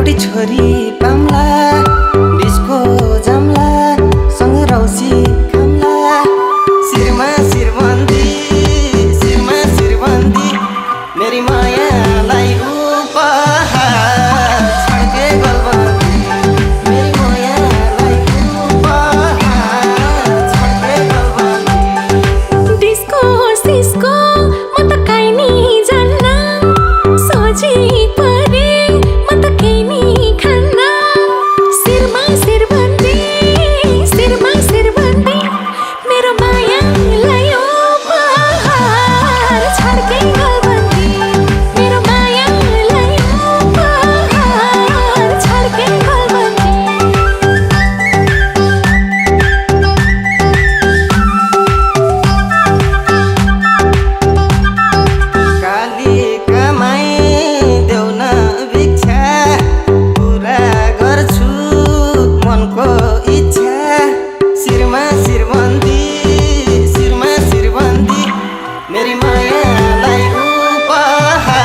एउटी छोरी पाम्ला डिस्को जम्ला सँग रौसी खाम्ला शिरमा शिरबन्दी मेरी मायालाई उपहार छड्के गलबन्दी मेरी मायालाई उपहार छड्के गलबन्दी डिस्को सिस्को म त काहीँ नि जान्न सोझी परे म त केही नि खान्न शिरमा शिरबन्दी मेरो मायालाई उपहार छड्के गलबन्दी मेरो मायालाई उपहार छड्के गलबन्दी काली कमाई देऊ न भिक्षा पुरा गर्छु मनको इच्छा शिरमा शिरबन्दी मेरी मायालाई उपहार